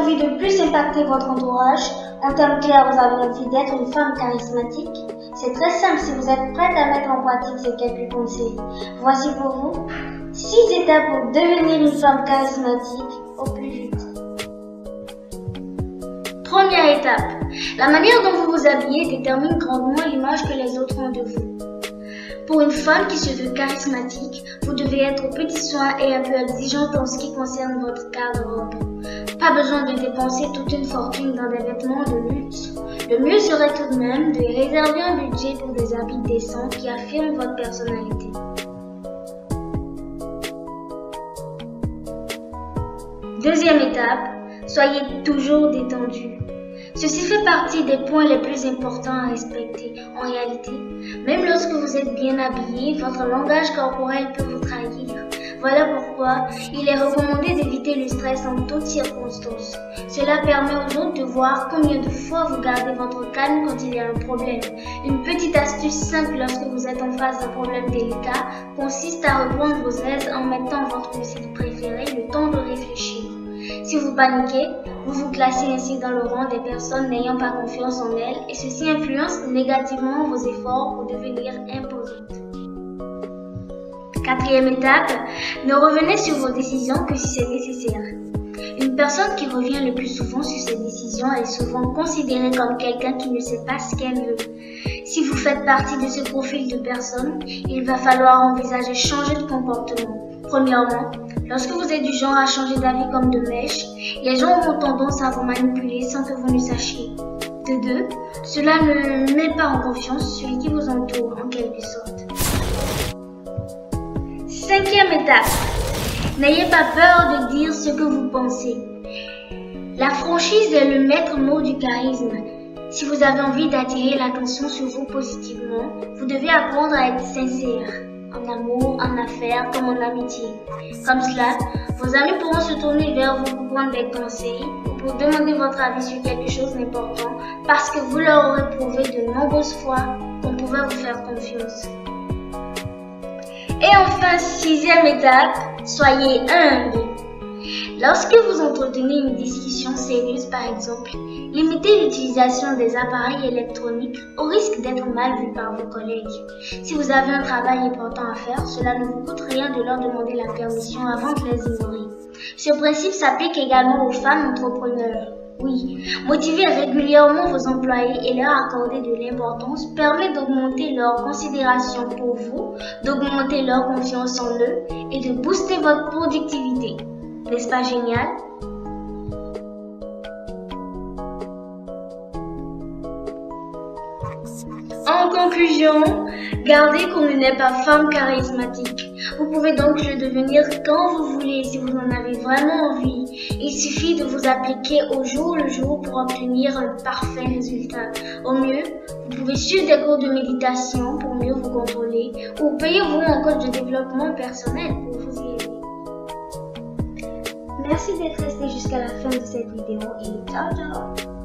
envie de plus impacter votre entourage, en termes clairs, vous avez envie d'être une femme charismatique. C'est très simple si vous êtes prête à mettre en pratique ces quelques conseils. Voici pour vous 6 étapes pour devenir une femme charismatique au plus vite. Première étape, la manière dont vous vous habillez détermine grandement l'image que les autres ont de vous. Pour une femme qui se veut charismatique, vous devez être aux petits soins et un peu exigeante en ce qui concerne votre garde-robe. Pas besoin de dépenser toute une fortune dans des vêtements de luxe. Le mieux serait tout de même de réserver un budget pour des habits décents qui affirment votre personnalité. Deuxième étape, soyez toujours détendu. Ceci fait partie des points les plus importants à respecter. En réalité, même lorsque vous êtes bien habillé, votre langage corporel peut vous trahir. Voilà pourquoi il est recommandé d'éviter le stress en toutes circonstances. Cela permet aux autres de voir combien de fois vous gardez votre calme quand il y a un problème. Une petite astuce simple lorsque vous êtes en face d'un problème délicat consiste à reprendre vos aises en mettant votre musique préférée le temps de réfléchir. Si vous paniquez, vous vous classez ainsi dans le rang des personnes n'ayant pas confiance en elles et ceci influence négativement vos efforts pour devenir imposantes. Quatrième étape, ne revenez sur vos décisions que si c'est nécessaire. Une personne qui revient le plus souvent sur ses décisions est souvent considérée comme quelqu'un qui ne sait pas ce qu'elle veut. Si vous faites partie de ce profil de personne, il va falloir envisager changer de comportement. Premièrement, lorsque vous êtes du genre à changer d'avis comme de mèche, les gens auront tendance à vous manipuler sans que vous ne sachiez. De deux, cela ne met pas en confiance celui qui vous entoure en quelque sorte. Cinquième étape, n'ayez pas peur de dire ce que vous pensez. La franchise est le maître mot du charisme. Si vous avez envie d'attirer l'attention sur vous positivement, vous devez apprendre à être sincère, en amour, en affaires, comme en amitié. Comme cela, vos amis pourront se tourner vers vous pour prendre des conseils ou pour demander votre avis sur quelque chose d'important parce que vous leur aurez prouvé de nombreuses fois qu'on pouvait vous faire confiance. Et enfin, sixième étape, soyez humble. Lorsque vous entretenez une discussion sérieuse par exemple, limitez l'utilisation des appareils électroniques au risque d'être mal vu par vos collègues. Si vous avez un travail important à faire, cela ne vous coûte rien de leur demander la permission avant de les ignorer. Ce principe s'applique également aux femmes entrepreneurs. Oui, motiver régulièrement vos employés et leur accorder de l'importance permet d'augmenter leur considération pour vous, d'augmenter leur confiance en eux et de booster votre productivité. N'est-ce pas génial? En conclusion, gardez qu'on n'est pas femme charismatique. Vous pouvez donc le devenir quand vous voulez si vous en avez vraiment envie. Il suffit de vous appliquer au jour le jour pour obtenir un parfait résultat. Au mieux, vous pouvez suivre des cours de méditation pour mieux vous contrôler ou payez-vous un coach de développement personnel pour vous y aider. Merci d'être resté jusqu'à la fin de cette vidéo et ciao ciao!